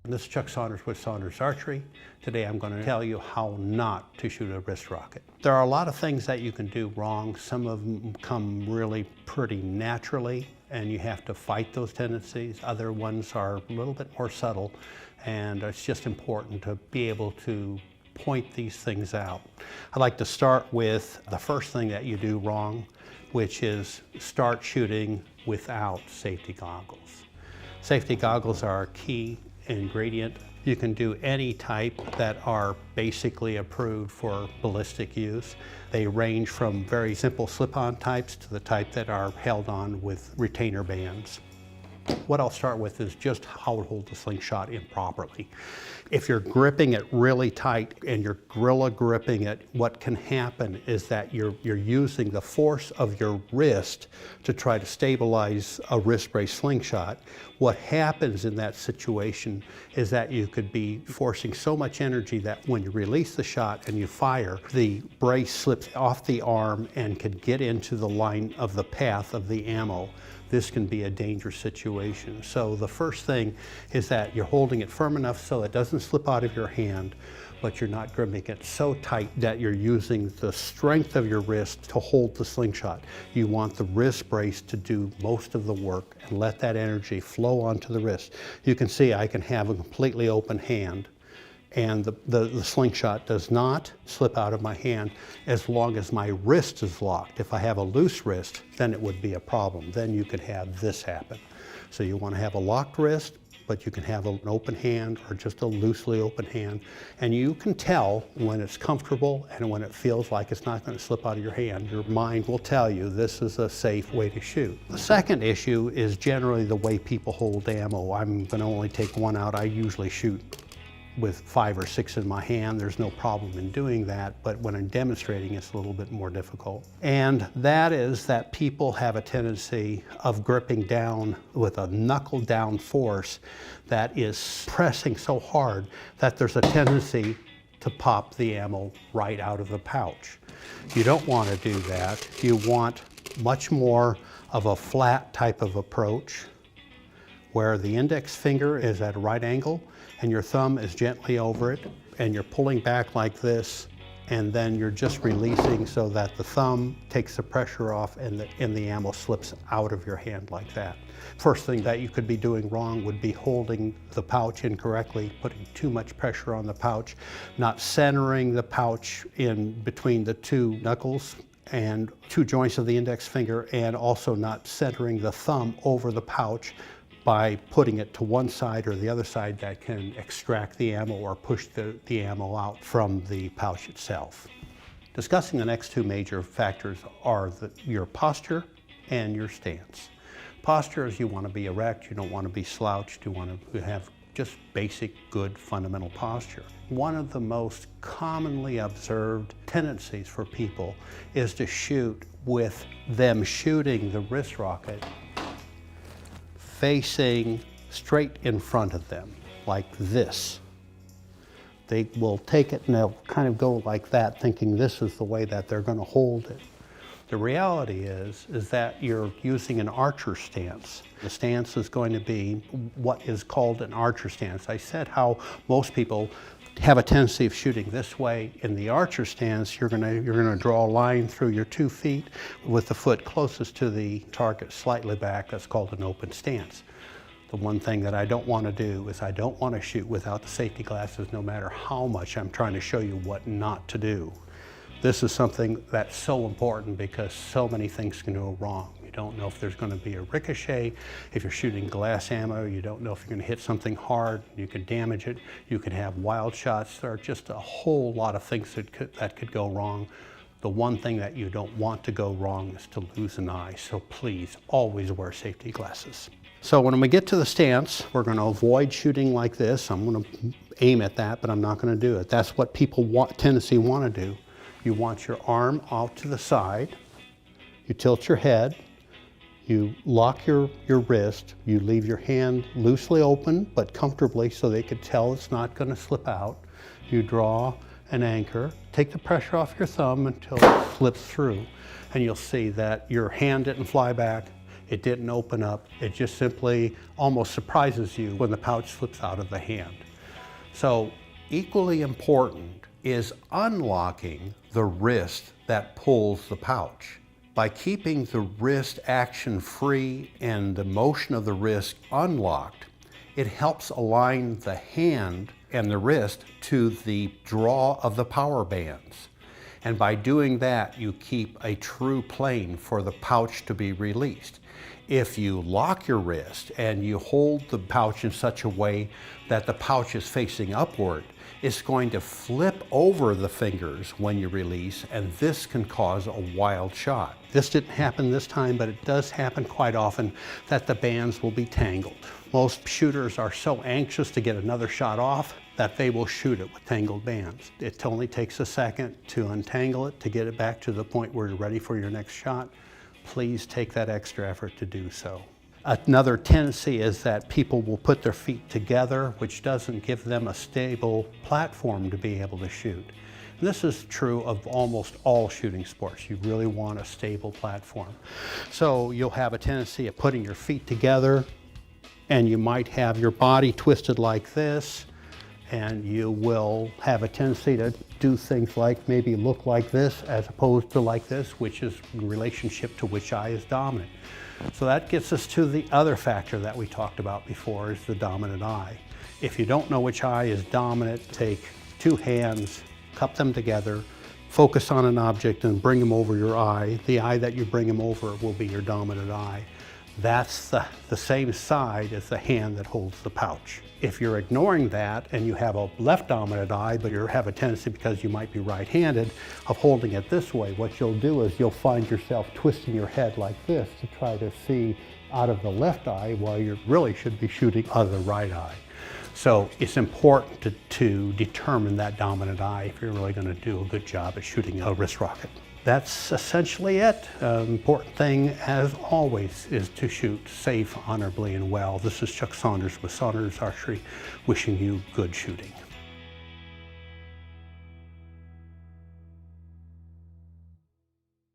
This is Chuck Saunders with Saunders Archery. Today I'm going to tell you how not to shoot a wrist rocket. There are a lot of things that you can do wrong. Some of them come really pretty naturally and you have to fight those tendencies. Other ones are a little bit more subtle, and it's just important to be able to point these things out. I'd like to start with the first thing that you do wrong, which is start shooting without safety goggles. Safety goggles are a key ingredient. You can do any type that are basically approved for ballistic use. They range from very simple slip-on types to the type that are held on with retainer bands. What I'll start with is just how to hold the slingshot improperly. If you're gripping it really tight and you're gorilla gripping it, what can happen is that you're using the force of your wrist to try to stabilize a wrist brace slingshot. What happens in that situation is that you could be forcing so much energy that when you release the shot and you fire, the brace slips off the arm and can get into the line of the path of the ammo. This can be a dangerous situation. So the first thing is that you're holding it firm enough so it doesn't slip out of your hand, but you're not gripping it so tight that you're using the strength of your wrist to hold the slingshot. You want the wrist brace to do most of the work and let that energy flow onto the wrist. You can see I can have a completely open hand, and the slingshot does not slip out of my hand as long as my wrist is locked. If I have a loose wrist, then it would be a problem. Then you could have this happen. So you want to have a locked wrist, but you can have an open hand or just a loosely open hand. And you can tell when it's comfortable and when it feels like it's not going to slip out of your hand. Your mind will tell you this is a safe way to shoot. The second issue is generally the way people hold ammo. I'm going to only take one out. I usually shoot with 5 or 6 in my hand. There's no problem in doing that, but when I'm demonstrating, it's a little bit more difficult. And that is that people have a tendency of gripping down with a knuckle down force that is pressing so hard that there's a tendency to pop the ammo right out of the pouch. You don't want to do that. You want much more of a flat type of approach where the index finger is at a right angle and your thumb is gently over it, and you're pulling back like this, and then you're just releasing so that the thumb takes the pressure off and the ammo slips out of your hand like that. First thing that you could be doing wrong would be holding the pouch incorrectly, putting too much pressure on the pouch, not centering the pouch in between the two knuckles and two joints of the index finger, and also not centering the thumb over the pouch by putting it to one side or the other side that can extract the ammo or push the ammo out from the pouch itself. Discussing the next two major factors are your posture and your stance. Posture is you want to be erect, you don't want to be slouched, you want to have just basic, good, fundamental posture. One of the most commonly observed tendencies for people is to shoot with them shooting the wrist rocket facing straight in front of them, like this. They will take it and they'll kind of go like that, thinking this is the way that they're going to hold it. The reality is that you're using an archer stance. The stance is going to be what is called an archer stance. I said how most people have a tendency of shooting this way. In the archer stance, you're gonna draw a line through your 2 feet with the foot closest to the target slightly back. That's called an open stance. The one thing that I don't want to do is I don't want to shoot without the safety glasses, no matter how much I'm trying to show you what not to do. This is something that's so important because so many things can go wrong. You don't know if there's going to be a ricochet. If you're shooting glass ammo, you don't know if you're going to hit something hard. You could damage it. You could have wild shots. There are just a whole lot of things that could go wrong. The one thing that you don't want to go wrong is to lose an eye. So please always wear safety glasses. So when we get to the stance, we're going to avoid shooting like this. I'm going to aim at that, but I'm not going to do it. That's what people want to do. You want your arm out to the side. You tilt your head. You lock your wrist, you leave your hand loosely open, but comfortably so they could tell it's not going to slip out. You draw an anchor, take the pressure off your thumb until it slips through, and you'll see that your hand didn't fly back, It didn't open up. It just simply almost surprises you when the pouch slips out of the hand. So equally important is unlocking the wrist that pulls the pouch. By keeping the wrist action free and the motion of the wrist unlocked, it helps align the hand and the wrist to the draw of the power bands. And by doing that, you keep a true plane for the pouch to be released. If you lock your wrist and you hold the pouch in such a way that the pouch is facing upward, it's going to flip over the fingers when you release, and this can cause a wild shot. This didn't happen this time, but it does happen quite often that the bands will be tangled. Most shooters are so anxious to get another shot off that they will shoot it with tangled bands. It only takes a second to untangle it, to get it back to the point where you're ready for your next shot. Please take that extra effort to do so. Another tendency is that people will put their feet together, which doesn't give them a stable platform to be able to shoot. And this is true of almost all shooting sports. You really want a stable platform. So you'll have a tendency of putting your feet together, and you might have your body twisted like this, and you will have a tendency to do things like maybe look like this as opposed to like this, which is in relationship to which eye is dominant. So that gets us to the other factor that we talked about before, is the dominant eye. If you don't know which eye is dominant, take two hands, cup them together, focus on an object and bring them over your eye. The eye that you bring them over will be your dominant eye. That's the same side as the hand that holds the pouch. If you're ignoring that and you have a left dominant eye, but you have a tendency, because you might be right-handed, of holding it this way, what you'll do is you'll find yourself twisting your head like this to try to see out of the left eye while you really should be shooting out of the right eye. So it's important to determine that dominant eye if you're really going to do a good job at shooting a wrist rocket. That's essentially it. Important thing, as always, is to shoot safe, honorably, and well. This is Chuck Saunders with Saunders Archery, wishing you good shooting.